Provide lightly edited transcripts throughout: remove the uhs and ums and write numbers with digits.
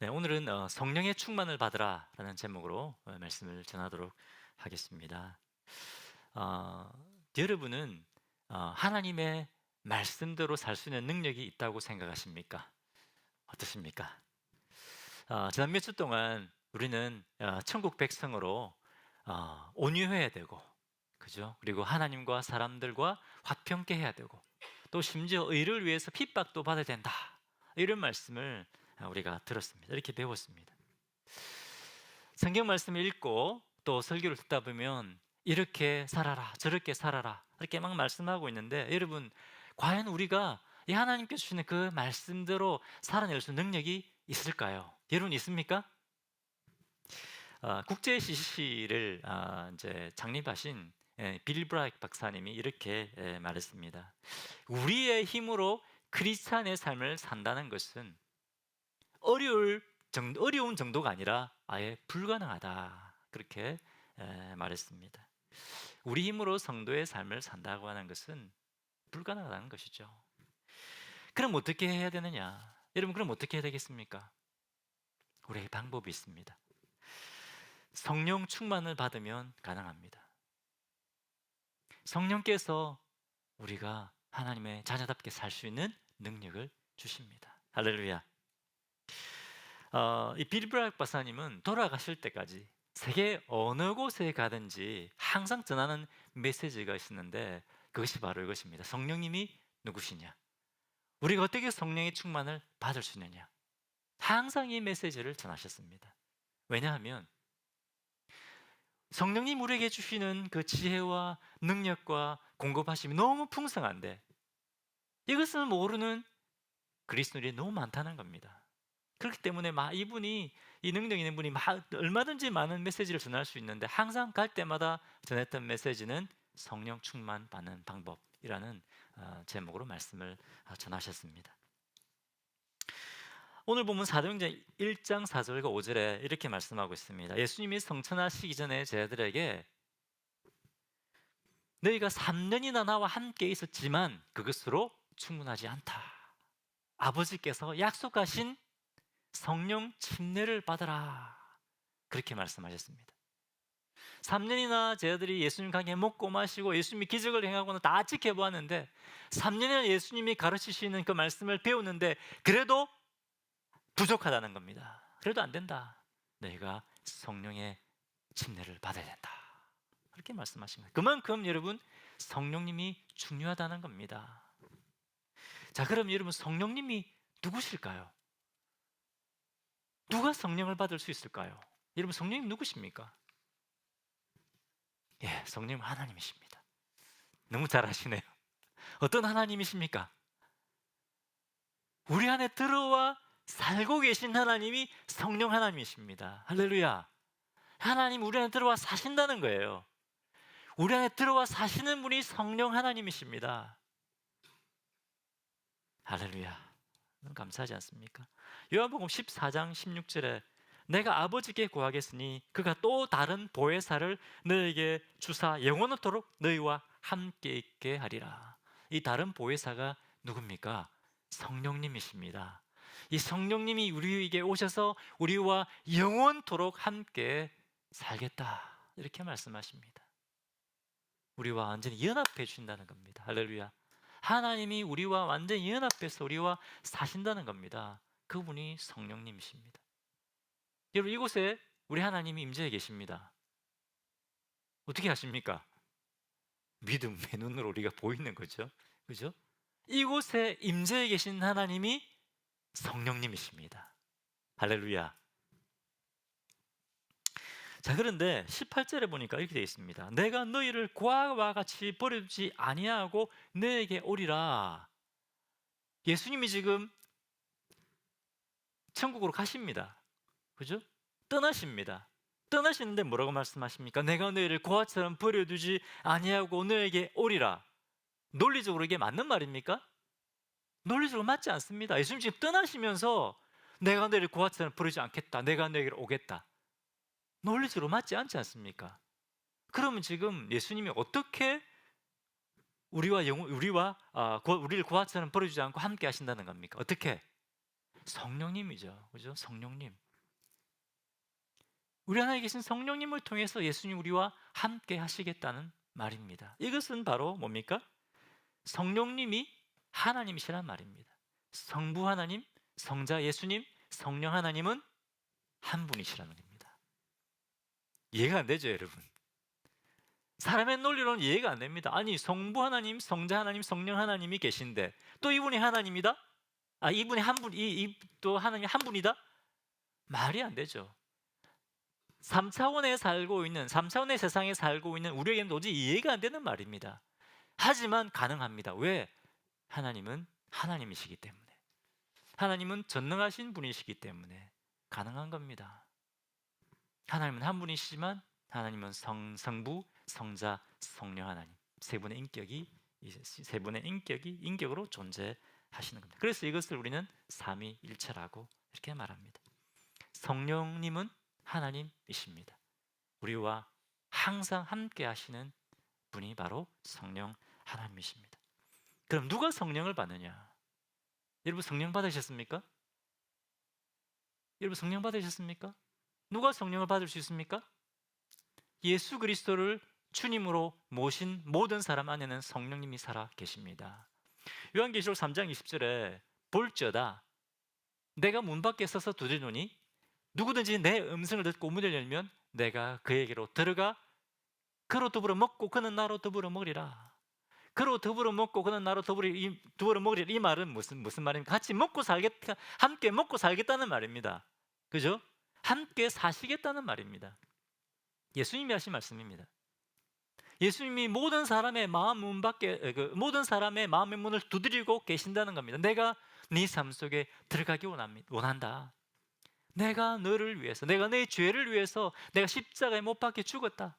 네, 오늘은 성령의 충만을 받으라라는 제목으로 말씀을 전하도록 하겠습니다. 어, 여러분은 하나님의 말씀대로 살 수 있는 능력이 있다고 생각하십니까? 어떠십니까? 지난 몇 주 동안 우리는 천국 백성으로 온유해야 되고, 그죠? 그리고 하나님과 사람들과 화평케 해야 되고, 또 심지어 의를 위해서 핍박도 받아야 된다. 이런 말씀을 우리가 들었습니다. 이렇게 배웠습니다. 성경 말씀을 읽고 또 설교를 듣다 보면 이렇게 살아라, 저렇게 살아라, 이렇게 막 말씀하고 있는데, 여러분, 과연 우리가 이 하나님께서 주시는 그 말씀대로 살아낼 수 있는 능력이 있을까요? 여러분, 있습니까? 국제 CCC를 이제 창립하신 빌 브라이크 박사님이 이렇게 말했습니다. 우리의 힘으로 크리스찬의 삶을 산다는 것은 어려운 정도가 아니라 아예 불가능하다, 그렇게 말했습니다. 우리 힘으로 성도의 삶을 산다고 하는 것은 불가능하다는 것이죠. 그럼 어떻게 해야 되느냐? 여러분, 그럼 어떻게 해야 되겠습니까? 우리의 방법이 있습니다. 성령 충만을 받으면 가능합니다. 성령께서 우리가 하나님의 자녀답게 살 수 있는 능력을 주십니다. 할렐루야. 이 빌 브라이크 박사님은 돌아가실 때까지 세계 어느 곳에 가든지 항상 전하는 메시지가 있었는데, 그것이 바로 이것입니다. 성령님이 누구시냐? 우리가 어떻게 성령의 충만을 받을 수 있느냐? 항상 이 메시지를 전하셨습니다. 왜냐하면 성령님 우리에게 주시는 그 지혜와 능력과 공급하심이 너무 풍성한데, 이것을 모르는 그리스도인이 너무 많다는 겁니다. 그렇기 때문에 이분이, 이 능력 있는 분이 얼마든지 많은 메시지를 전할 수 있는데, 항상 갈 때마다 전했던 메시지는 성령 충만 받는 방법이라는 제목으로 말씀을 전하셨습니다. 오늘 보면 사도행전 1장 4절과 5절에 이렇게 말씀하고 있습니다. 예수님이 성천하시기 전에 제자들에게 너희가 3년이나 나와 함께 있었지만 그것으로 충분하지 않다. 아버지께서 약속하신 성령 침례를 받아라, 그렇게 말씀하셨습니다. 3년이나 제자들이 예수님 가게 먹고 마시고 예수님이 기적을 행하고는 다 지켜보았는데, 3년이나 예수님이 가르치시는 그 말씀을 배우는데 그래도 부족하다는 겁니다. 그래도 안 된다. 너희가 성령의 침례를 받아야 된다, 그렇게 말씀하신 거예요. 그만큼 여러분, 성령님이 중요하다는 겁니다. 자, 그럼 여러분, 성령님이 누구실까요? 누가 성령을 받을 수 있을까요? 여러분, 성령님 누구십니까? 예, 성령 하나님이십니다. 너무 잘 아시네요. 어떤 하나님이십니까? 우리 안에 들어와 살고 계신 하나님이 성령 하나님이십니다. 할렐루야. 하나님 우리 안에 들어와 사신다는 거예요. 우리 안에 들어와 사시는 분이 성령 하나님이십니다. 할렐루야. 감사하지 않습니까? 요한복음 14장 16절에 내가 아버지께 구하겠으니 그가 또 다른 보혜사를 너에게 주사 영원토록 너희와 함께 있게 하리라. 이 다른 보혜사가 누굽니까? 성령님이십니다. 이 성령님이 우리에게 오셔서 우리와 영원토록 함께 살겠다, 이렇게 말씀하십니다. 우리와 완전히 연합해 주신다는 겁니다. 할렐루야. 하나님이 우리와 완전히 연합해서 우리와 사신다는 겁니다. 그분이 성령님이십니다. 여러분, 이곳에 우리 하나님이 임재해 계십니다. 어떻게 하십니까? 믿음의 눈으로 우리가 보이는 거죠. 그죠? 이곳에 임재해 계신 하나님이 성령님이십니다. 할렐루야. 자, 그런데 18절에 보니까 이렇게 되어 있습니다. 내가 너희를 고아와 같이 버려두지 아니하고 너에게 오리라. 예수님이 지금 천국으로 가십니다. 그죠? 떠나십니다. 떠나시는데 뭐라고 말씀하십니까? 내가 너희를 고아처럼 버려두지 아니하고 너에게 오리라. 논리적으로 이게 맞는 말입니까? 논리적으로 맞지 않습니다. 예수님 지금 떠나시면서 내가 너희를 고아처럼 버리지 않겠다, 내가 너에게로 오겠다, 논리적으로 맞지 않지 않습니까? 그러면 지금 예수님이 어떻게 우리를 고아처럼 버려주지 않고 함께 하신다는 겁니까? 어떻게? 성령님이죠. 그죠? 성령님. 우리 안에 계신 성령님을 통해서 예수님 우리와 함께 하시겠다는 말입니다. 이것은 바로 뭡니까? 성령님이 하나님이시란 말입니다. 성부 하나님, 성자 예수님, 성령 하나님은 한 분이시라는 겁니다. 이해가 안 되죠, 여러분? 사람의 논리로는 이해가 안 됩니다. 아니, 성부 하나님, 성자 하나님, 성령 하나님이 계신데 또 이분이 하나님이다? 이분이 한 분, 또 하나님 한 분이다? 말이 안 되죠. 3차원에 살고 있는, 3차원의 세상에 살고 있는 우리에게는 도저히 이해가 안 되는 말입니다. 하지만 가능합니다. 왜? 하나님은 하나님이시기 때문에. 하나님은 전능하신 분이시기 때문에 가능한 겁니다. 하나님은 한 분이시지만 하나님은 성부, 성자, 성령 하나님 세 분의 인격이 인격으로 존재하시는 겁니다. 그래서 이것을 우리는 삼위일체라고 이렇게 말합니다. 성령님은 하나님이십니다. 우리와 항상 함께 하시는 분이 바로 성령 하나님이십니다. 그럼 누가 성령을 받느냐? 여러분 성령 받으셨습니까? 여러분 성령 받으셨습니까? 누가 성령을 받을 수 있습니까? 예수 그리스도를 주님으로 모신 모든 사람 안에는 성령님이 살아 계십니다. 요한계시록 3장 20절에 볼지어다 내가 문 밖에 서서 두드리노니 누구든지 내 음성을 듣고 문을 열면 내가 그에게로 들어가 그로 더불어 먹고 그는 나로 더불어 먹으리라. 그로 더불어 먹고 그는 나로 더불어 먹으리라. 이 말은 무슨 말입니까? 같이 먹고 살겠다, 함께 먹고 살겠다는 말입니다. 그죠? 함께 사시겠다는 말입니다. 예수님이 하신 말씀입니다. 예수님이 모든 사람의 모든 사람의 마음의 문을 두드리고 계신다는 겁니다. 내가 네 삶 속에 들어가기 원한다. 내가 너를 위해서, 내가 내 죄를 위해서 내가 십자가에 못 박혀 죽었다.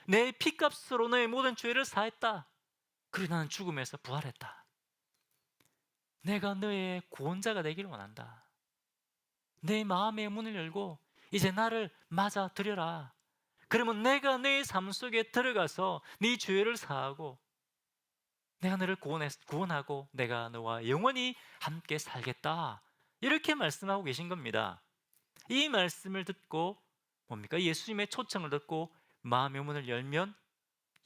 내 피값으로 너의 모든 죄를 사했다. 그리고 나는 죽음에서 부활했다. 내가 너의 구원자가 되기를 원한다. 내 마음의 문을 열고 이제 나를 맞아들여라. 그러면 내가 내 삶 속에 들어가서 네 죄를 사하고 내가 너를 구원하고 내가 너와 영원히 함께 살겠다. 이렇게 말씀하고 계신 겁니다. 이 말씀을 듣고 뭡니까? 예수님의 초청을 듣고 마음의 문을 열면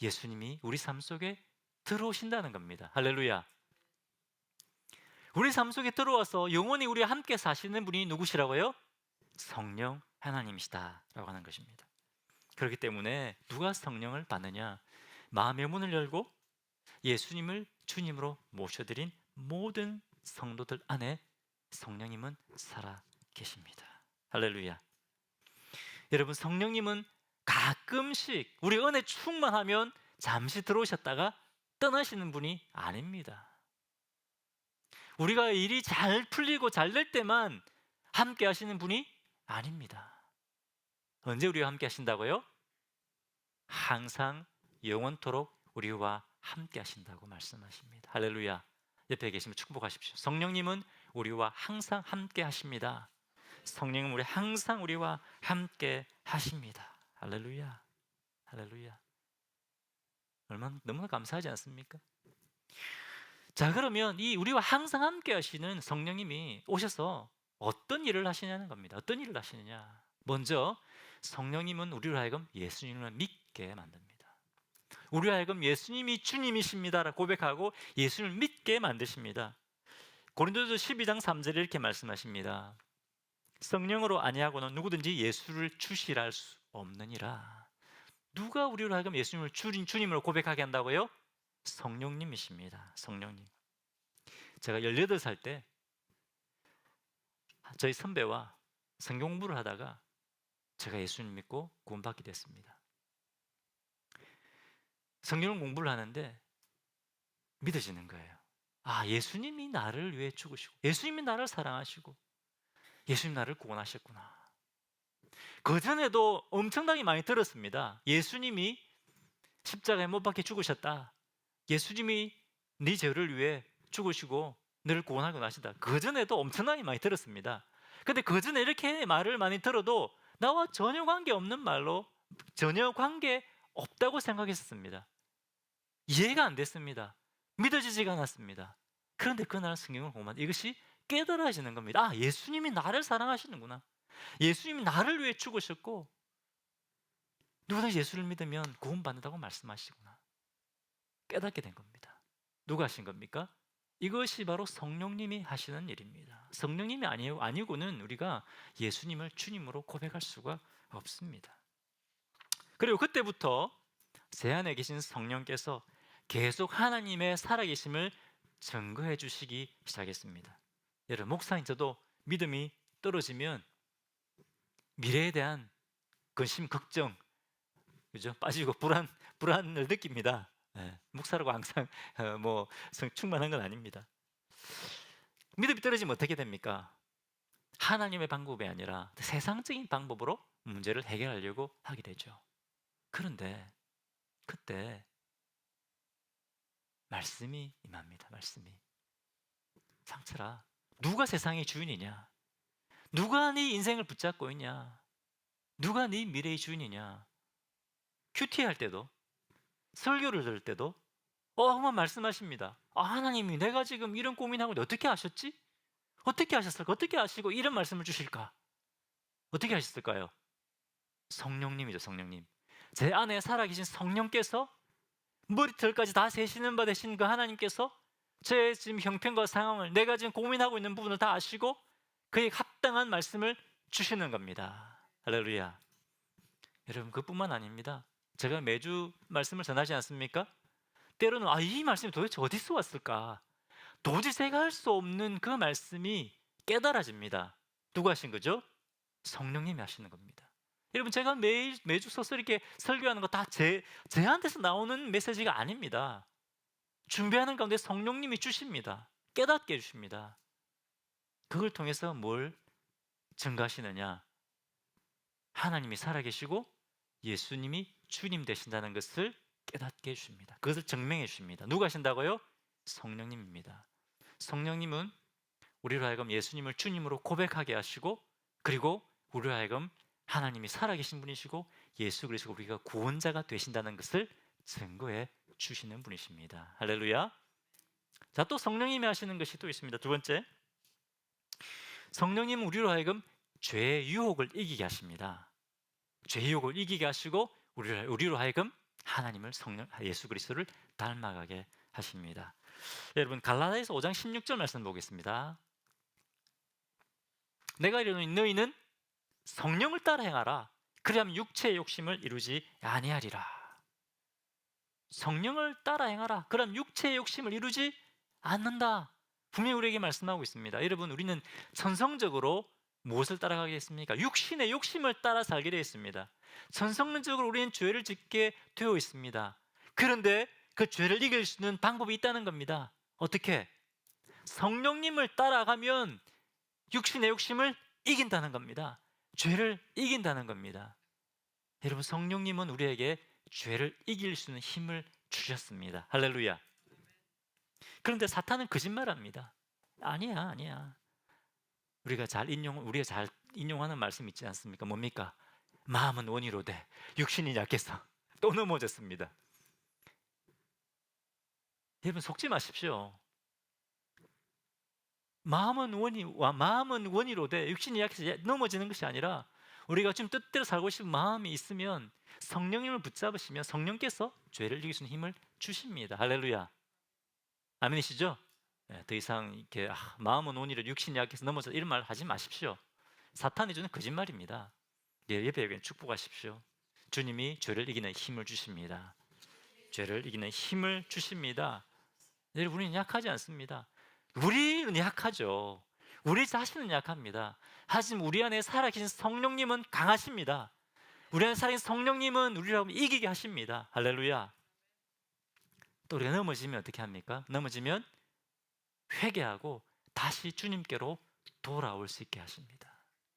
예수님이 우리 삶 속에 들어오신다는 겁니다. 할렐루야. 우리 삶 속에 들어와서 영원히 우리와 함께 사시는 분이 누구시라고요? 성령 하나님이시다라고 하는 것입니다. 그렇기 때문에 누가 성령을 받느냐? 마음의 문을 열고 예수님을 주님으로 모셔드린 모든 성도들 안에 성령님은 살아 계십니다. 할렐루야. 여러분 성령님은 가끔씩 우리 은혜 충만하면 잠시 들어오셨다가 떠나시는 분이 아닙니다. 우리가 일이 잘 풀리고 잘 될 때만 함께 하시는 분이 아닙니다. 언제 우리와 함께 하신다고요? 항상 영원토록 우리와 함께 하신다고 말씀하십니다. 할렐루야. 옆에 계시면 축복하십시오. 성령님은 우리와 항상 함께 하십니다. 성령은 항상 우리와 함께 하십니다. 할렐루야. 할렐루야. 얼마나 너무나 감사하지 않습니까? 자, 그러면 이 우리와 항상 함께 하시는 성령님이 오셔서 어떤 일을 하시냐는 겁니다. 어떤 일을 하시느냐? 먼저 성령님은 우리로 하여금 예수님을 믿게 만듭니다. 우리로 하여금 예수님이 주님이십니다라고 고백하고 예수님을 믿게 만드십니다. 고린도서 12장 3절에 이렇게 말씀하십니다. 성령으로 아니하고는 누구든지 예수를 주시라 할 수 없느니라. 누가 우리로 하여금 예수님을 주님으로 고백하게 한다고요? 성령님이십니다. 성령님. 제가 18살 때 저희 선배와 성경 공부를 하다가 제가 예수님 믿고 구원받게 됐습니다. 성경 공부를 하는데 믿어지는 거예요. 예수님이 나를 위해 죽으시고 예수님이 나를 사랑하시고 예수님 나를 구원하셨구나. 그전에도 엄청나게 많이 들었습니다. 예수님이 십자가에 못 박혀 죽으셨다. 예수님이 네 죄를 위해 죽으시고 너를 구원하고 나시다. 그전에도 엄청나게 많이 들었습니다. 근데 그전에 이렇게 말을 많이 들어도 나와 전혀 관계없는 말로 전혀 관계 없다고 생각했었습니다. 이해가 안 됐습니다. 믿어지지가 않았습니다. 그런데 그날 성경을 보면 이것이 깨달아지는 겁니다. 아, 예수님이 나를 사랑하시는구나. 예수님이 나를 위해 죽으셨고 누구든지 예수를 믿으면 구원받는다고 말씀하시구나. 깨닫게 된 겁니다. 누가 하신 겁니까? 이것이 바로 성령님이 하시는 일입니다. 성령님이 아니고는 우리가 예수님을 주님으로 고백할 수가 없습니다. 그리고 그때부터 제 안에 계신 성령께서 계속 하나님의 살아계심을 증거해 주시기 시작했습니다. 여러분, 목사인 저도 믿음이 떨어지면 미래에 대한 근심, 걱정, 그죠? 빠지고 불안을 느낍니다. 목사라고 항상 충만한 건 아닙니다. 믿음이 떨어지면 어떻게 됩니까? 하나님의 방법이 아니라 세상적인 방법으로 문제를 해결하려고 하게 되죠. 그런데 그때 말씀이 임합니다. 말씀이. 상철아, 누가 세상의 주인이냐? 누가 네 인생을 붙잡고 있냐? 누가 네 미래의 주인이냐? 큐티 할 때도, 설교를 들을 때도 한번 말씀하십니다. 하나님이 내가 지금 이런 고민하고 있는데 어떻게 아셨지? 어떻게 아셨을까? 어떻게 아시고 이런 말씀을 주실까? 어떻게 하셨을까요? 성령님이죠, 성령님. 제 안에 살아계신 성령께서 머리털까지 다 세시는 바 되신 그 하나님께서 제 지금 형편과 상황을, 내가 지금 고민하고 있는 부분을 다 아시고 그에 합당한 말씀을 주시는 겁니다. 할렐루야. 여러분, 그뿐만 아닙니다. 제가 매주 말씀을 전하지 않습니까? 때로는 이 말씀이 도대체 어디서 왔을까? 도저히 제가 할 수 없는 그 말씀이 깨달아집니다. 누가 하신 거죠? 성령님이 하시는 겁니다. 여러분, 제가 매주 서서 이렇게 설교하는 거 다 제한테서 나오는 메시지가 아닙니다. 준비하는 가운데 성령님이 주십니다. 깨닫게 해주십니다. 그걸 통해서 뭘 증가하시느냐? 하나님이 살아계시고 예수님이 주님 되신다는 것을 깨닫게 해주십니다. 그것을 증명해 주십니다. 누가 하신다고요? 성령님입니다. 성령님은 우리로 하여금 예수님을 주님으로 고백하게 하시고, 그리고 우리로 하여금 하나님이 살아계신 분이시고 예수 그리스도 우리가 구원자가 되신다는 것을 증거해 주시는 분이십니다. 할렐루야. 자, 또 성령님이 하시는 것이 또 있습니다. 두 번째, 성령님은 우리로 하여금 죄의 유혹을 이기게 하십니다. 죄의 유혹을 이기게 하시고 우리로 하여금 하나님을, 예수 그리스도를 닮아가게 하십니다. 여러분, 갈라디아서 5장 16절 말씀 보겠습니다. 내가 이르노니 너희는 성령을 따라 행하라. 그리하면 육체의 욕심을 이루지 아니하리라. 성령을 따라 행하라. 그럼 육체의 욕심을 이루지 않는다. 분명히 우리에게 말씀하고 있습니다. 여러분, 우리는 천성적으로 무엇을 따라가게 했습니까? 육신의 욕심을 따라 살게 되어 있습니다. 천성론적으로 우리는 죄를 짓게 되어 있습니다. 그런데 그 죄를 이길 수 있는 방법이 있다는 겁니다. 어떻게? 성령님을 따라가면 육신의 욕심을 이긴다는 겁니다. 죄를 이긴다는 겁니다. 여러분, 성령님은 우리에게 죄를 이길 수 있는 힘을 주셨습니다. 할렐루야. 그런데 사탄은 거짓말합니다. 아니야. 우리가 잘 인용하는 말씀 있지 않습니까? 뭡니까? 마음은 원이로되 육신이 약해서 또 넘어졌습니다. 여러분, 속지 마십시오. 마음은 원이로되 육신이 약해서 넘어지는 것이 아니라, 우리가 좀 뜻대로 살고 싶은 마음이 있으면 성령님을 붙잡으시면 성령께서 죄를 이길 수 있는 힘을 주십니다. 할렐루야. 아멘이시죠? 더 이상 이렇게 마음은 원이로되 육신이 약해서 넘어져 이런 말 하지 마십시오. 사탄이 주는 거짓말입니다. 예배에 축복하십시오. 주님이 죄를 이기는 힘을 주십니다. 죄를 이기는 힘을 주십니다. 여러분, 우리는 약하지 않습니다. 우리는 약하죠. 우리 자신은 약합니다. 하지만 우리 안에 살아계신 성령님은 강하십니다. 우리 안에 살아계신 성령님은 우리를 이기게 하십니다. 할렐루야. 또 우리가 넘어지면 어떻게 합니까? 넘어지면 회개하고 다시 주님께로 돌아올 수 있게 하십니다.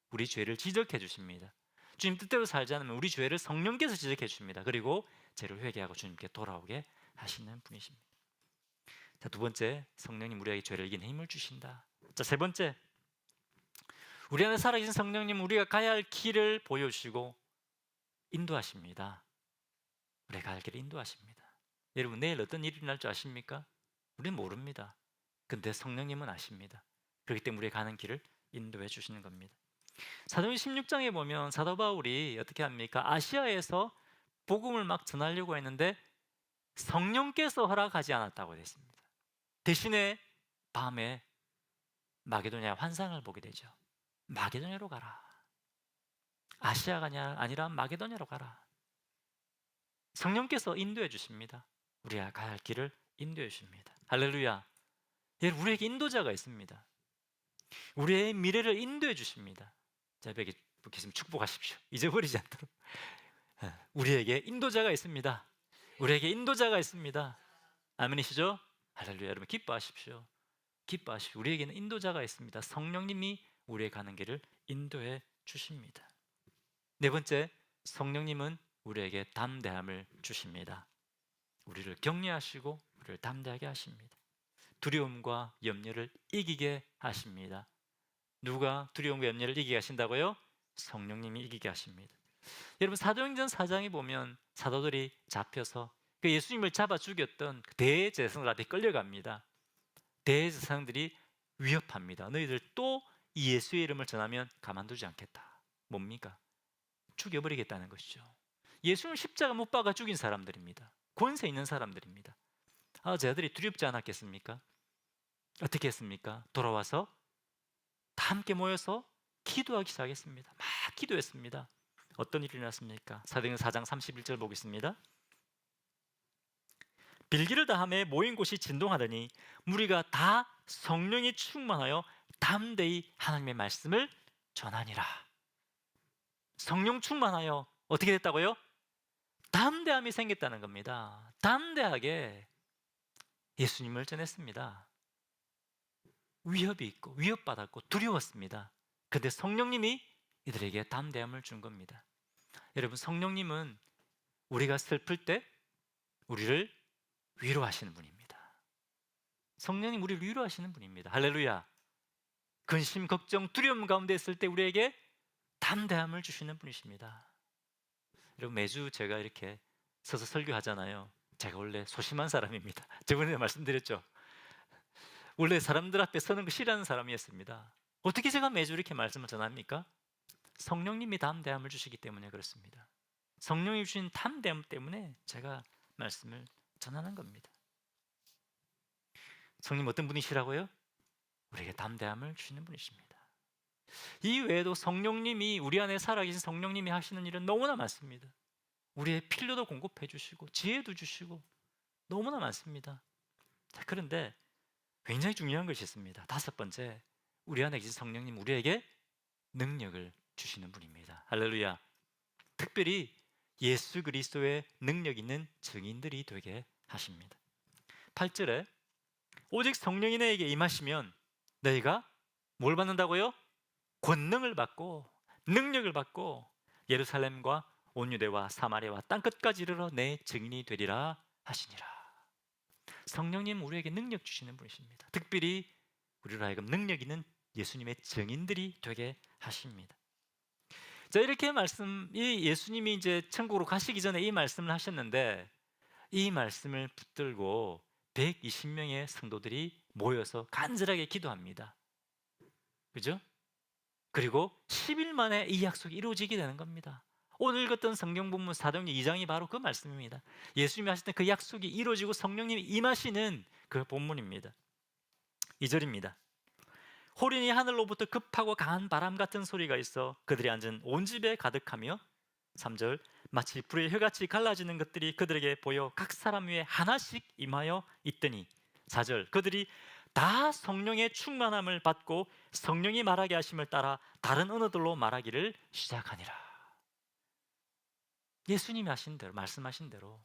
우리 죄를 지적해 주십니다. 주님 뜻대로 살지 않으면 우리 죄를 성령께서 지적해 주십니다. 그리고 죄를 회개하고 주님께 돌아오게 하시는 분이십니다. 자, 두 번째, 성령님 우리에게 죄를 이기는 힘을 주신다. 자, 세 번째, 우리 안에 살아계신 성령님 우리가 가야 할 길을 보여주시고 인도하십니다. 우리가 가야 할 길을 인도하십니다. 여러분, 내일 어떤 일이 날 줄 아십니까? 우리는 모릅니다. 근데 성령님은 아십니다. 그렇기 때문에 우리가 가는 길을 인도해 주시는 겁니다. 사도행전 16장에 보면 사도 바울이 어떻게 합니까? 아시아에서 복음을 막 전하려고 했는데 성령께서 허락하지 않았다고 되어 있습니다. 대신에 밤에 마게도냐 환상을 보게 되죠. 마게도냐로 가라. 아시아가 아니라 마게도냐로 가라. 성령께서 인도해 주십니다. 우리가 가야 할 길을 인도해 주십니다. 할렐루야. 여러분, 우리에게 인도자가 있습니다. 우리의 미래를 인도해 주십니다. 자, 여기 계시면 축복하십시오. 잊어버리지 않도록. 우리에게 인도자가 있습니다. 우리에게 인도자가 있습니다. 아멘이시죠? 할렐루야. 여러분 기뻐하십시오. 기뻐하십시오. 우리에게는 인도자가 있습니다. 성령님이 우리의 가는 길을 인도해 주십니다. 네 번째, 성령님은 우리에게 담대함을 주십니다. 우리를 격려하시고 우리를 담대하게 하십니다. 두려움과 염려를 이기게 하십니다. 누가 두려움과 염려를 이기게 하신다고요? 성령님이 이기게 하십니다. 여러분, 사도행전 4장에 보면 사도들이 잡혀서 그 예수님을 잡아 죽였던 대제사장들한테 끌려갑니다. 대제사장들이 위협합니다. 너희들 또 이 예수의 이름을 전하면 가만두지 않겠다. 뭡니까? 죽여버리겠다는 것이죠. 예수님 십자가 못 박아 죽인 사람들입니다. 권세 있는 사람들입니다. 제자들이 두렵지 않았겠습니까? 어떻게 했습니까? 돌아와서 다 함께 모여서 기도하기 시작했습니다. 막 기도했습니다. 어떤 일이 일어났습니까? 사도행전 4장 31절 보겠습니다. 빌기를 다하매 모인 곳이 진동하더니 무리가 다 성령이 충만하여 담대히 하나님의 말씀을 전하니라. 성령 충만하여 어떻게 됐다고요? 담대함이 생겼다는 겁니다. 담대하게 예수님을 전했습니다. 위협이 있고 위협받았고 두려웠습니다. 그런데 성령님이 이들에게 담대함을 준 겁니다. 여러분, 성령님은 우리가 슬플 때 우리를 위로하시는 분입니다. 성령님 우리를 위로하시는 분입니다. 할렐루야. 근심, 걱정, 두려움 가운데 있을 때 우리에게 담대함을 주시는 분이십니다. 여러분, 매주 제가 이렇게 서서 설교하잖아요. 제가 원래 소심한 사람입니다. 저번에 말씀드렸죠. 원래 사람들 앞에 서는 거 싫어하는 사람이었습니다. 어떻게 제가 매주 이렇게 말씀을 전합니까? 성령님이 담대함을 주시기 때문에 그렇습니다. 성령이 주신 담대함 때문에 제가 말씀을 전하는 겁니다. 성령 어떤 분이시라고요? 우리에게 담대함을 주시는 분이십니다. 이 외에도 성령님이 우리 안에 살아계신 성령님이 하시는 일은 너무나 많습니다. 우리의 필요도 공급해 주시고 지혜도 주시고 너무나 많습니다. 자, 그런데 굉장히 중요한 것이 있습니다. 다섯 번째, 우리 안에 계신 성령님 우리에게 능력을 주시는 분입니다. 할렐루야. 특별히 예수 그리스도의 능력 있는 증인들이 되게 하십니다. 8절에 오직 성령이 너에게 임하시면 너희가 뭘 받는다고요? 권능을 받고 능력을 받고 예루살렘과 온 유대와 사마리아와 땅끝까지 이르러 내 증인이 되리라 하시니라. 성령님 우리에게 능력 주시는 분이십니다. 특별히 우리로 하여금 능력 있는 예수님의 증인들이 되게 하십니다. 자, 이렇게 이 예수님이 이제 천국으로 가시기 전에 이 말씀을 하셨는데 이 말씀을 붙들고 120명의 성도들이 모여서 간절하게 기도합니다. 그죠? 그리고 10일 만에 이 약속이 이루어지게 되는 겁니다. 오늘 읽었던 성경 본문 사도행전 2장이 바로 그 말씀입니다. 예수님이 하셨던 그 약속이 이루어지고 성령님이 임하시는 그 본문입니다. 2절입니다. 호련히 하늘로부터 급하고 강한 바람 같은 소리가 있어 그들이 앉은 온 집에 가득하며 3절 마치 불의 혀같이 갈라지는 것들이 그들에게 보여 각 사람 위에 하나씩 임하여 있더니 4절 그들이 다 성령의 충만함을 받고 성령이 말하게 하심을 따라 다른 언어들로 말하기를 시작하니라. 예수님이 하신 대로 말씀하신 대로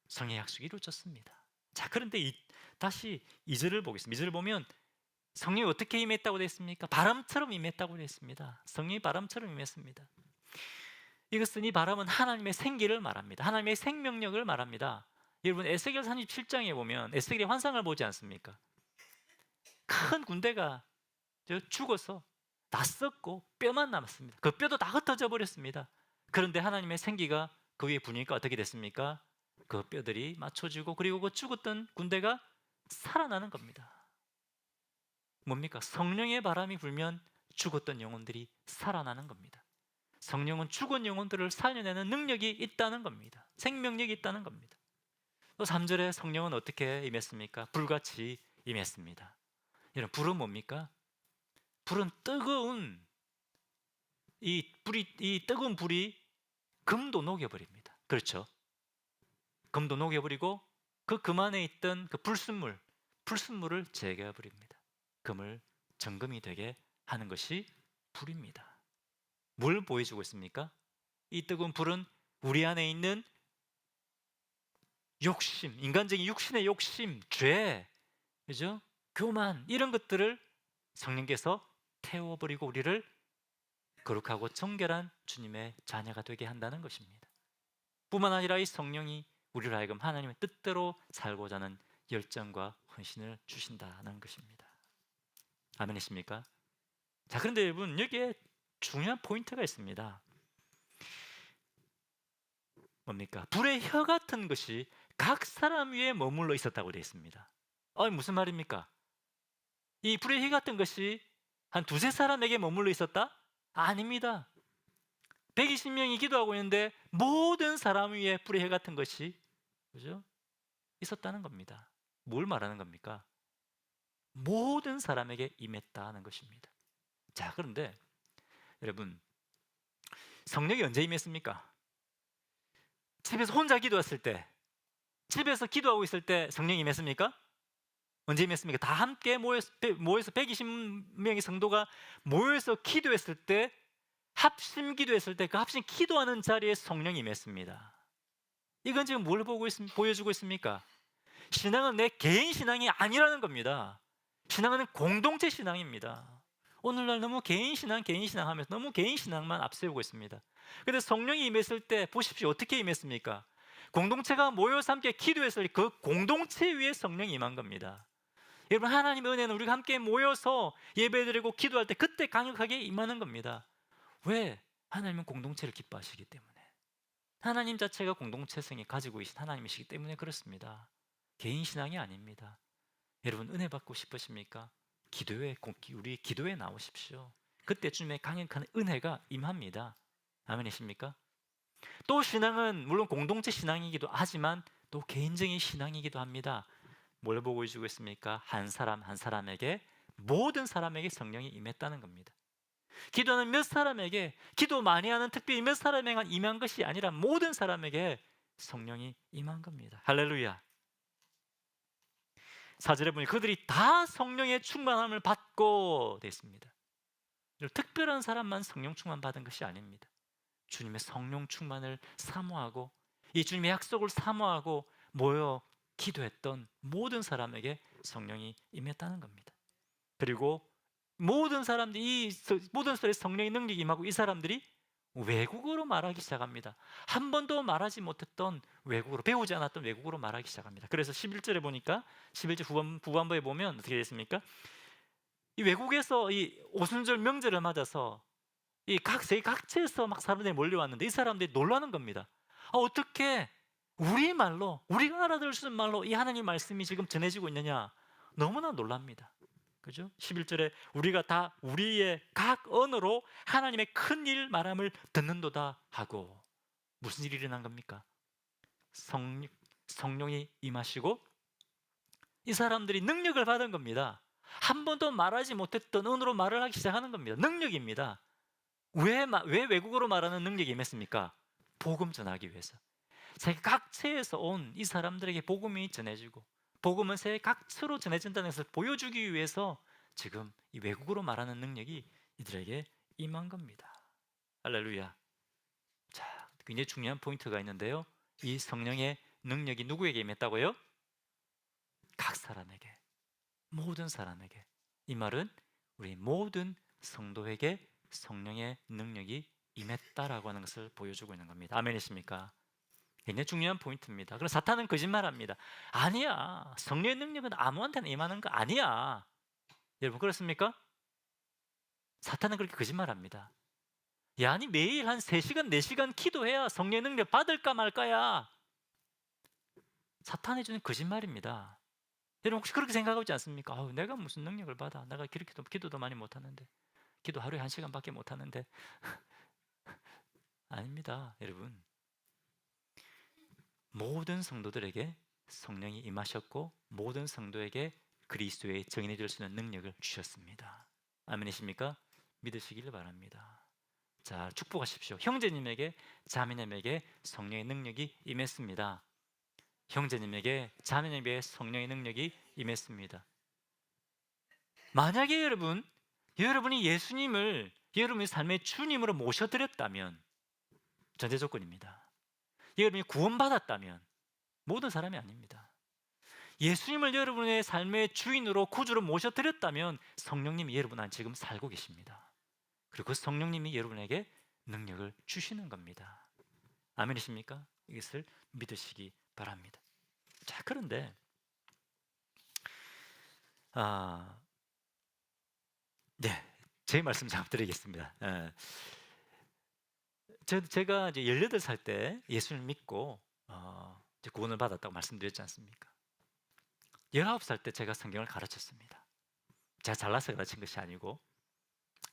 성령의 약속이 이루어졌습니다. 자, 그런데 다시 2절을 보겠습니다. 2절을 보면 성령이 어떻게 임했다고 되어 있습니까? 바람처럼 임했다고 되어 있습니다. 성령이 바람처럼 임했습니다. 이것은 이 바람은 하나님의 생기를 말합니다. 하나님의 생명력을 말합니다. 여러분, 에스겔 37장에 보면 에스겔이 환상을 보지 않습니까? 큰 군대가 죽어서 낯섰고 뼈만 남았습니다. 그 뼈도 다 흩어져 버렸습니다. 그런데 하나님의 생기가 그 위에 부니까 어떻게 됐습니까? 그 뼈들이 맞춰지고 그리고 그 죽었던 군대가 살아나는 겁니다. 뭡니까? 성령의 바람이 불면 죽었던 영혼들이 살아나는 겁니다. 성령은 죽은 영혼들을 살려내는 능력이 있다는 겁니다. 생명력이 있다는 겁니다. 또 3절에 성령은 어떻게 임했습니까? 불같이 임했습니다. 여러분, 불은 뭡니까? 불은 뜨거운 이 뜨거운 불이 금도 녹여버립니다. 그렇죠? 금도 녹여버리고 그 금 안에 있던 그 불순물을 제거해버립니다. 금을 정금이 되게 하는 것이 불입니다. 뭘 보여주고 있습니까? 이 뜨거운 불은 우리 안에 있는 욕심, 인간적인 육신의 욕심, 죄, 그죠? 교만, 이런 것들을 성령께서 태워버리고 우리를 거룩하고 정결한 주님의 자녀가 되게 한다는 것입니다. 뿐만 아니라 이 성령이 우리를 하여금 하나님의 뜻대로 살고자 하는 열정과 헌신을 주신다는 것입니다. 아멘이십니까? 자, 그런데 여러분, 여기에 중요한 포인트가 있습니다. 뭡니까? 불의 혀 같은 것이 각 사람 위에 머물러 있었다고 되어 있습니다. 무슨 말입니까? 이 불의 혀 같은 것이 한 두세 사람에게 머물러 있었다? 아닙니다. 120명이 기도하고 있는데 모든 사람 위에 불의 혀 같은 것이, 그죠? 있었다는 겁니다. 뭘 말하는 겁니까? 모든 사람에게 임했다는 것입니다. 자, 그런데 여러분, 성령이 언제 임했습니까? 집에서 혼자 기도했을 때, 집에서 기도하고 있을 때 성령이 임했습니까? 언제 임했습니까? 다 함께 모여서 120명의 성도가 모여서 기도했을 때, 합심 기도했을 때 그 합심 기도하는 자리에 성령이 임했습니다. 이건 지금 뭘 보여주고 있습니까? 신앙은 내 개인 신앙이 아니라는 겁니다. 신앙은 공동체 신앙입니다. 오늘날 너무 개인 신앙 하면서 너무 개인 신앙만 앞세우고 있습니다. 그런데 성령이 임했을 때 보십시오. 어떻게 임했습니까? 공동체가 모여서 함께 기도했을 때 그 공동체 위에 성령이 임한 겁니다. 여러분, 하나님의 은혜는 우리가 함께 모여서 예배드리고 기도할 때 그때 강력하게 임하는 겁니다. 왜? 하나님은 공동체를 기뻐하시기 때문에, 하나님 자체가 공동체성이 가지고 계신 하나님이시기 때문에 그렇습니다. 개인 신앙이 아닙니다. 여러분, 은혜 받고 싶으십니까? 우리 기도에 나오십시오. 그때 주님의 강력한 은혜가 임합니다. 아멘이십니까? 또 신앙은 물론 공동체 신앙이기도 하지만 또 개인적인 신앙이기도 합니다. 뭘 보고 해주고 있습니까? 한 사람 한 사람에게, 모든 사람에게 성령이 임했다는 겁니다. 기도하는 몇 사람에게, 기도 많이 하는 특별히 몇 사람에게만 임한 것이 아니라 모든 사람에게 성령이 임한 겁니다. 할렐루야. 4절에 보니 그들이 다 성령의 충만함을 받고 됐습니다. 특별한 사람만 성령 충만 받은 것이 아닙니다. 주님의 성령 충만을 사모하고 이 주님의 약속을 사모하고 모여 기도했던 모든 사람에게 성령이 임했다는 겁니다. 그리고 모든 사람들이 성령의 능력이 임하고 이 사람들이 외국어로 말하기 시작합니다. 한 번도 말하지 못했던 외국어로, 배우지 않았던 외국어로 말하기 시작합니다. 그래서 11절에 보니까 11절 후반부에 보면 어떻게 됐습니까? 이 외국에서 이 오순절 명절을 맞아서 이 세계 각지에서 막 사람들이 몰려왔는데 이 사람들이 놀라는 겁니다. 어떻게 우리말로, 우리가 알아들을 수 있는 말로 이 하나님 말씀이 지금 전해지고 있느냐? 너무나 놀랍니다. 그죠? 11절에 우리가 다 우리의 각 언어로 하나님의 큰 일 말함을 듣는도다 하고, 무슨 일이 일어난 겁니까? 성령이 임하시고 이 사람들이 능력을 받은 겁니다. 한 번도 말하지 못했던 언어로 말을 하기 시작하는 겁니다. 능력입니다. 왜 외국어로 말하는 능력이 임했습니까? 복음 전하기 위해서. 세계 각처에서 온 이 사람들에게 복음이 전해지고 복음은 세계 각처로 전해진다는 것을 보여주기 위해서 지금 이 외국어로 말하는 능력이 이들에게 임한 겁니다. 할렐루야. 자, 굉장히 중요한 포인트가 있는데요. 이 성령의 능력이 누구에게 임했다고요? 각 사람에게, 모든 사람에게. 이 말은 우리 모든 성도에게 성령의 능력이 임했다라고 하는 것을 보여주고 있는 겁니다. 아멘이십니까? 굉장히 중요한 포인트입니다. 그럼 사탄은 거짓말합니다. 아니야, 성령의 능력은 아무한테나 임하는 거 아니야. 여러분, 그렇습니까? 사탄은 그렇게 거짓말합니다. 야, 아니 매일 한 3시간 4시간 기도해야 성령의 능력 받을까 말까야. 사탄이 주는 거짓말입니다. 여러분 혹시 그렇게 생각하고 있지 않습니까? 내가 무슨 능력을 받아? 내가 기도도 많이 못하는데, 기도 하루에 1시간밖에 못하는데. 아닙니다, 여러분. 모든 성도들에게 성령이 임하셨고 모든 성도에게 그리스도의 증인이 될 수 있는 능력을 주셨습니다. 아멘이십니까? 믿으시길 바랍니다. 자, 축복하십시오. 형제님에게, 자매님에게 성령의 능력이 임했습니다. 형제님에게, 자매님에게 성령의 능력이 임했습니다. 만약에 여러분이 예수님을 여러분의 삶의 주님으로 모셔드렸다면, 전제 조건입니다. 여러분이 구원받았다면, 모든 사람이 아닙니다. 예수님을 여러분의 삶의 주인으로 구주로 모셔드렸다면 성령님이 여러분 안에 지금 살고 계십니다. 그리고 그 성령님이 여러분에게 능력을 주시는 겁니다. 아멘이십니까? 이것을 믿으시기 바랍니다. 자, 그런데 네, 제 말씀 좀 드리겠습니다. 제가 이제 18살 때 예수를 믿고 이제 구원을 받았다고 말씀드렸지 않습니까? 19살 때 제가 성경을 가르쳤습니다. 제가 잘나서 가르친 것이 아니고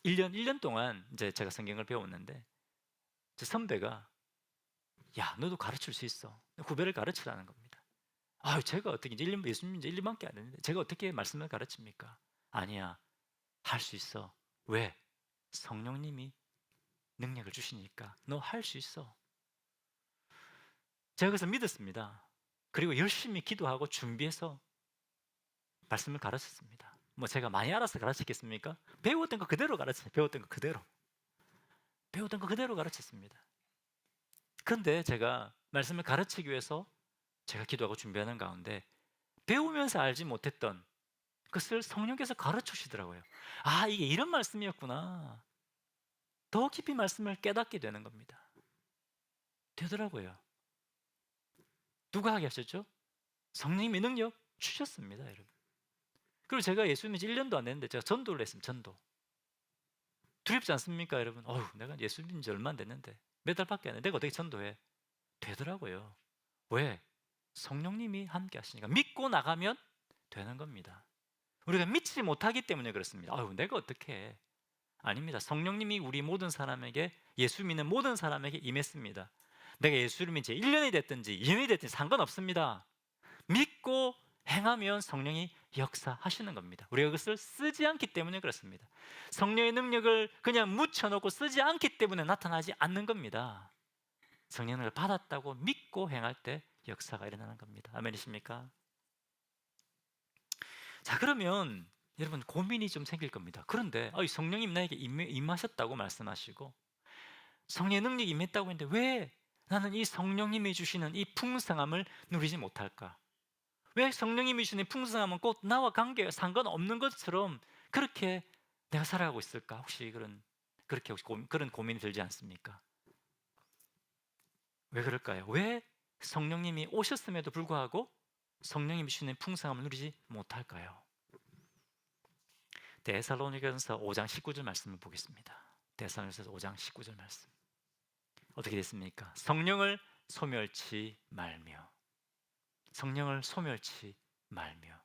1년 동안 이제 제가 성경을 배웠는데 제 선배가 야, 너도 가르칠 수 있어. 후배를 가르치라는 겁니다. 제가 어떻게 이제 예수님 이제 1년밖에 안 됐는데 제가 어떻게 말씀을 가르칩니까? 아니야, 할 수 있어. 왜? 성령님이 능력을 주시니까 너 할 수 있어. 제가 그래서 믿었습니다. 그리고 열심히 기도하고 준비해서 말씀을 가르쳤습니다. 뭐 제가 많이 알아서 가르쳤겠습니까? 배웠던 거 그대로 가르쳤어요. 배웠던 거 그대로 가르쳤습니다. 그런데 제가 말씀을 가르치기 위해서 제가 기도하고 준비하는 가운데 배우면서 알지 못했던 그것을 성령께서 가르쳐 주시더라고요. 이게 이런 말씀이었구나. 더 깊이 말씀을 깨닫게 되는 겁니다. 되더라고요. 누가 하게 하셨죠? 성령님의 능력 주셨습니다, 여러분. 그리고 제가 예수님이 1년도 안 됐는데 제가 전도를 했습니다. 전도. 두렵지 않습니까, 여러분? 내가 예수 믿은 지 얼마 안 됐는데 몇 달밖에 안 됐는데 내가 어떻게 전도해? 되더라고요. 왜? 성령님이 함께 하시니까. 믿고 나가면 되는 겁니다. 우리가 믿지 못하기 때문에 그렇습니다. 내가 어떻게 해? 아닙니다. 성령님이 우리 모든 사람에게, 예수 믿는 모든 사람에게 임했습니다. 내가 예수를 믿은 지 1년이 됐든지 2년이 됐든지 상관없습니다. 믿고 행하면 성령이 역사하시는 겁니다. 우리가 그것을 쓰지 않기 때문에 그렇습니다. 성령의 능력을 그냥 묻혀놓고 쓰지 않기 때문에 나타나지 않는 겁니다. 성령을 받았다고 믿고 행할 때 역사가 일어나는 겁니다. 아멘이십니까? 자, 그러면 여러분 고민이 좀 생길 겁니다. 그런데 성령님 나에게 임하셨다고 말씀하시고 성령의 능력이 임했다고 했는데 왜 나는 이 성령님이 주시는 이 풍성함을 누리지 못할까? 왜 성령님이 주시는 풍성함은 꼭 나와 관계가 상관없는 것처럼 그렇게 내가 살아가고 있을까? 혹시 그런 고민이 들지 않습니까? 왜 그럴까요? 왜 성령님이 오셨음에도 불구하고 성령님이 주시는 풍성함을 누리지 못할까요? 데살로니가전서 5장 19절 말씀을 보겠습니다. 데살로니가전서 5장 19절 말씀 어떻게 됐습니까? 성령을 소멸치 말며, 성령을 소멸치 말며.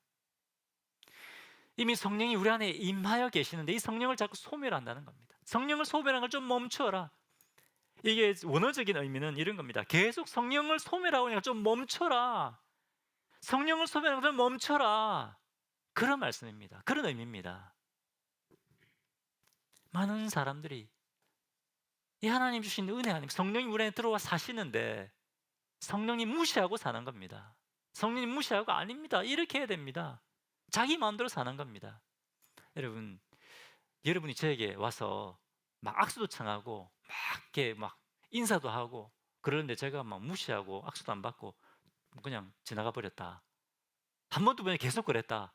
이미 성령이 우리 안에 임하여 계시는데 이 성령을 자꾸 소멸한다는 겁니다. 성령을 소멸하는 걸 좀 멈춰라. 이게 원어적인 의미는 이런 겁니다. 계속 성령을 소멸하고 있으니까 좀 멈춰라. 성령을 소멸하는 걸 좀 멈춰라. 그런 말씀입니다. 그런 의미입니다. 많은 사람들이 이 하나님 주신 은혜 아니면 성령이 우리 안에 들어와 사시는데 성령님 무시하고 사는 겁니다. 성령님 무시하고 아닙니다. 이렇게 해야 됩니다. 자기 마음대로 사는 겁니다. 여러분이 저에게 와서 막 악수도 청하고 막 인사도 하고 그러는데 제가 막 무시하고 악수도 안 받고 그냥 지나가 버렸다. 한 번, 두 번에 계속 그랬다.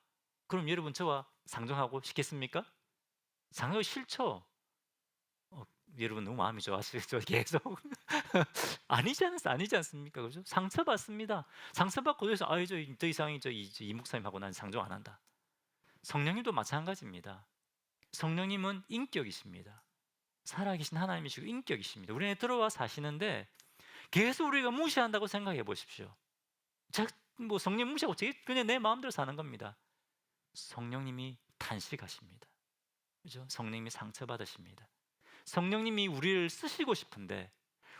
그럼 여러분 저와 상종하고 싶겠습니까? 상종하기 싫죠? 여러분 너무 마음이 좋아하시죠? 계속 아니지 않습니까? 그죠? 상처받습니다. 상처받고 그래서 더 이상 이 목사님하고 난 상종 안 한다. 성령님도 마찬가지입니다. 성령님은 인격이십니다. 살아계신 하나님이시고 인격이십니다. 우리 안에 들어와 사시는데 계속 우리가 무시한다고 생각해 보십시오. 뭐 성령 무시하고 그냥 내 마음대로 사는 겁니다. 성령님이 탄식하십니다. 그죠? 성령님이 상처받으십니다. 성령님이 우리를 쓰시고 싶은데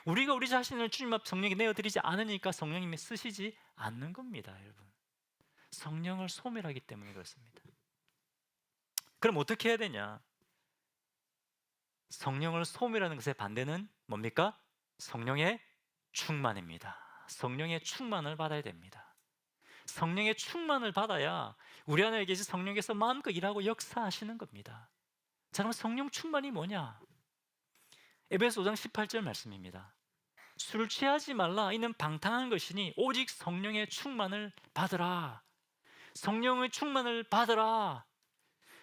우리가 우리 자신을 주님 앞 성령에게 내어드리지 않으니까 성령님이 쓰시지 않는 겁니다, 여러분. 성령을 소멸하기 때문에 그렇습니다. 그럼 어떻게 해야 되냐? 성령을 소멸하는 것의 반대는 뭡니까? 성령의 충만입니다. 성령의 충만을 받아야 됩니다. 성령의 충만을 받아야 우리 안에 계신 성령께서 마음껏 일하고 역사하시는 겁니다. 자, 그럼 성령 충만이 뭐냐? 에베소 5장 18절 말씀입니다. 술 취하지 말라. 이는 방탕한 것이니 오직 성령의 충만을 받으라. 성령의 충만을 받으라.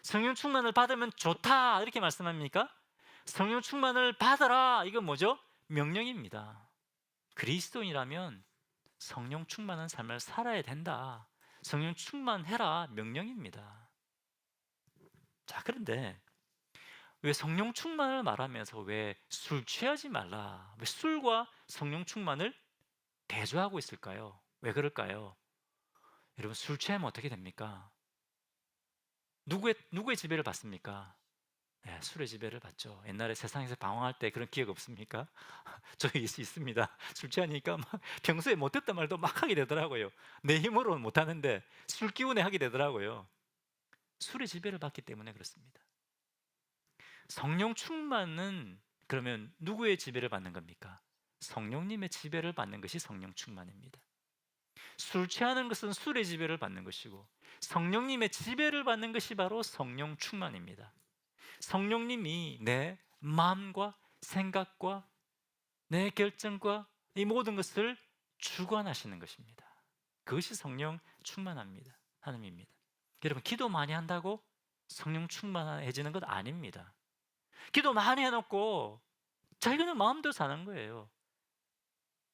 성령 충만을 받으면 좋다 이렇게 말씀합니까? 성령 충만을 받으라. 이건 뭐죠? 명령입니다. 그리스도인이라면 성령 충만한 삶을 살아야 된다. 성령 충만해라 명령입니다. 자, 그런데 왜 성령 충만을 말하면서 왜 술 취하지 말라, 왜 술과 성령 충만을 대조하고 있을까요? 왜 그럴까요? 여러분, 술 취하면 어떻게 됩니까? 누구의 지배를 받습니까? 네, 술의 지배를 받죠. 옛날에 세상에서 방황할 때 그런 기억 없습니까? 저 있습니다. 술 취하니까 막 평소에 못했던 말도 막 하게 되더라고요. 내 힘으로는 못하는데 술 기운에 하게 되더라고요. 술의 지배를 받기 때문에 그렇습니다. 성령 충만은 그러면 누구의 지배를 받는 겁니까? 성령님의 지배를 받는 것이 성령 충만입니다. 술 취하는 것은 술의 지배를 받는 것이고 성령님의 지배를 받는 것이 바로 성령 충만입니다. 성령님이 내 마음과 생각과 내 결정과 이 모든 것을 주관하시는 것입니다. 그것이 성령 충만합니다. 하나님입니다. 여러분, 기도 많이 한다고 성령 충만해지는 것 아닙니다. 기도 많이 해놓고 자기는 마음대로 사는 거예요.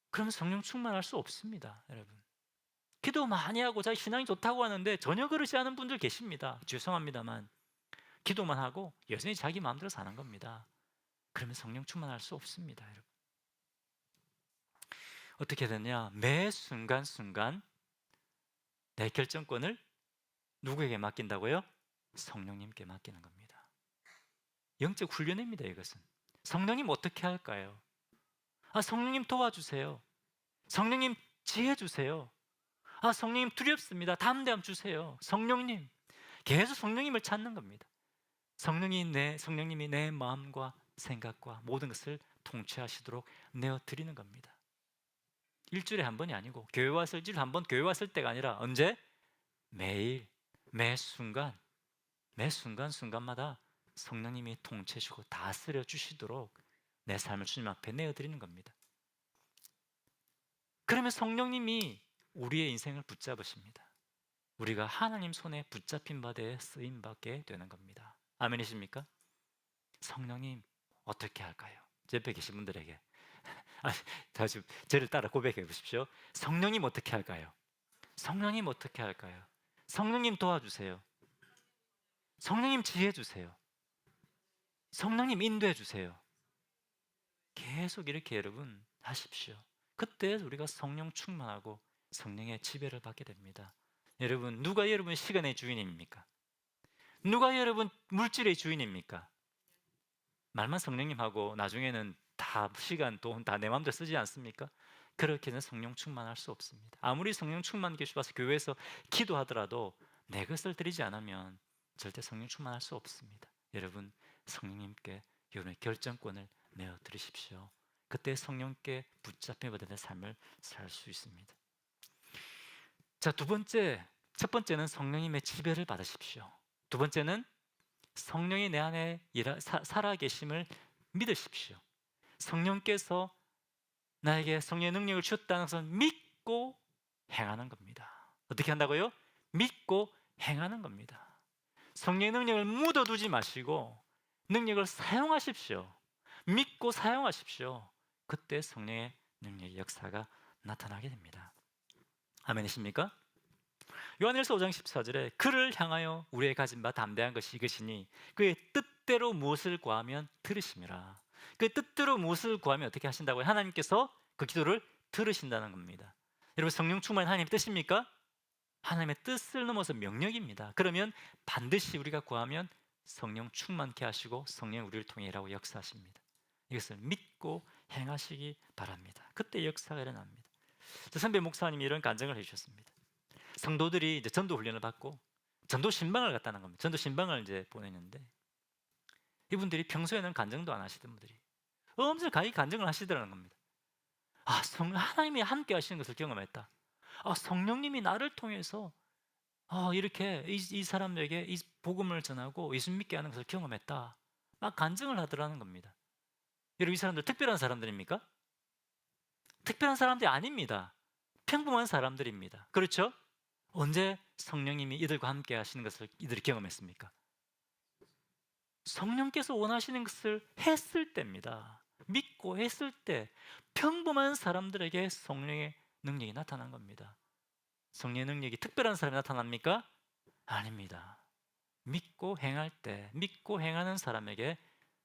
그러면 성령 충만할 수 없습니다, 여러분. 기도 많이 하고 자기 신앙이 좋다고 하는데 전혀 그러지 않은 분들 계십니다. 죄송합니다만 기도만 하고 여전히 자기 마음대로 사는 겁니다. 그러면 성령 충만할 수 없습니다, 여러분. 어떻게 되냐? 매 순간순간 내 결정권을 누구에게 맡긴다고요? 성령님께 맡기는 겁니다. 영적 훈련입니다, 이것은. 성령님 어떻게 할까요? 성령님 도와주세요. 성령님 지혜 주세요. 성령님 두렵습니다. 담대함 주세요. 성령님. 계속 성령님을 찾는 겁니다. 성령님이 내 마음과 생각과 모든 것을 통치하시도록 내어드리는 겁니다. 일주일에 한 번이 아니고 일주일에 한 번 교회 왔을 때가 아니라 언제? 매일, 매 순간마다 성령님이 통치하시고 다스려 주시도록 내 삶을 주님 앞에 내어드리는 겁니다. 그러면 성령님이 우리의 인생을 붙잡으십니다. 우리가 하나님 손에 붙잡힌 바에 쓰임받게 되는 겁니다. 아멘이십니까? 성령님 어떻게 할까요? 옆에 계신 분들에게 다시 저를 따라 고백해 보십시오. 성령님 어떻게 할까요? 성령님 어떻게 할까요? 성령님 도와주세요. 성령님 지혜 주세요. 성령님 인도해 주세요. 계속 이렇게 여러분 하십시오. 그때 우리가 성령 충만하고 성령의 지배를 받게 됩니다. 여러분, 누가 여러분 시간의 주인입니까? 누가 여러분 물질의 주인입니까? 말만 성령님하고 나중에는 다 시간, 돈 다 내 마음대로 쓰지 않습니까? 그렇게는 성령 충만할 수 없습니다. 아무리 성령 충만 교시 와서 교회에서 기도하더라도 내 것을 드리지 않으면 절대 성령 충만할 수 없습니다. 여러분, 성령님께 여러분의 결정권을 내어 드리십시오. 그때 성령께 붙잡혀 받는 삶을 살 수 있습니다. 자, 첫 번째는 성령님의 지배를 받으십시오. 두 번째는 성령이 내 안에 살아 계심을 믿으십시오. 성령께서 나에게 성령의 능력을 주었다는 것을 믿고 행하는 겁니다. 어떻게 한다고요? 믿고 행하는 겁니다. 성령의 능력을 묻어두지 마시고 능력을 사용하십시오. 믿고 사용하십시오. 그때 성령의 능력의 역사가 나타나게 됩니다. 아멘이십니까? 요한일서 5장 14절에 그를 향하여 우리의 가진 바 담대한 것이 이것이니 그의 뜻대로 무엇을 구하면 들으심이라. 그 뜻대로 무엇을 구하면 어떻게 하신다고요? 하나님께서 그 기도를 들으신다는 겁니다. 여러분, 성령 충만이 하나님의 뜻입니까? 하나님의 뜻을 넘어서 명령입니다. 그러면 반드시 우리가 구하면 성령 충만케 하시고 성령 우리를 통해 일하고 역사하십니다. 이것을 믿고 행하시기 바랍니다. 그때 역사가 일어납니다. 저 선배 목사님이 이런 간증을 해주셨습니다. 성도들이 이제 전도 훈련을 받고 전도 신방을 갔다는 겁니다. 전도 신방을 이제 보내는데 이분들이 평소에는 간증도 안 하시던 분들이 엄청 가히 간증을 하시더라는 겁니다. 하나님이 함께 하시는 것을 경험했다. 성령님이 나를 통해서 이렇게 이 사람에게 이 복음을 전하고 예수 믿게 하는 것을 경험했다. 막 간증을 하더라는 겁니다. 여러분, 이 사람들 특별한 사람들입니까? 특별한 사람들이 아닙니다. 평범한 사람들입니다. 그렇죠? 언제 성령님이 이들과 함께 하시는 것을 이들이 경험했습니까? 성령께서 원하시는 것을 했을 때입니다. 믿고 했을 때 평범한 사람들에게 성령의 능력이 나타난 겁니다. 성령의 능력이 특별한 사람이 나타납니까? 아닙니다. 믿고 행할 때, 믿고 행하는 사람에게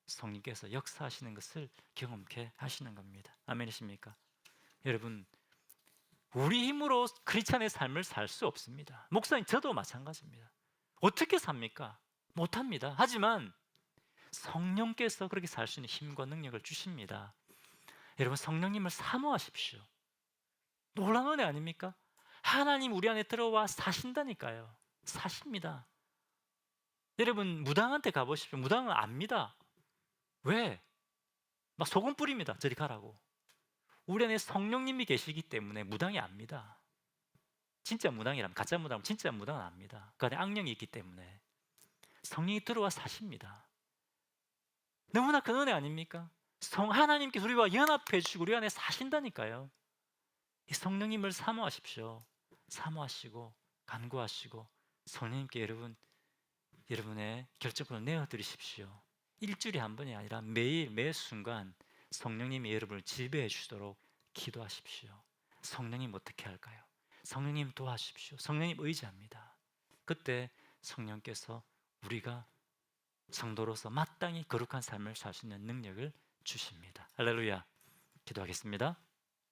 성령께서 역사하시는 것을 경험케 하시는 겁니다. 아멘이십니까? 여러분, 우리 힘으로 크리스찬의 삶을 살 수 없습니다. 목사님, 저도 마찬가지입니다. 어떻게 삽니까? 못합니다. 하지만 성령께서 그렇게 살 수 있는 힘과 능력을 주십니다. 여러분, 성령님을 사모하십시오. 놀라운 은혜 아닙니까? 하나님 우리 안에 들어와 사신다니까요. 사십니다. 여러분, 무당한테 가보십시오. 무당은 압니다. 왜? 막 소금 뿌립니다. 저리 가라고. 우리 안에 성령님이 계시기 때문에 무당이 압니다. 진짜 무당이라면, 가짜 무당은 진짜 무당은 압니다. 그 안에 악령이 있기 때문에. 성령이 들어와 사십니다. 너무나 큰 은혜 아닙니까? 하나님께서 우리와 연합해 주시고 우리 안에 사신다니까요. 이 성령님을 사모하십시오. 사모하시고 간구하시고 성령님께 여러분의 결정권을 내어드리십시오. 일주일에 한 번이 아니라 매일 매 순간 성령님이 여러분을 지배해 주시도록 기도하십시오. 성령님 어떻게 할까요? 성령님 도와주십시오. 성령님 의지합니다. 그때 성령께서 우리가 성도로서 마땅히 거룩한 삶을 살 수 있는 능력을 주십니다. 할렐루야. 기도하겠습니다.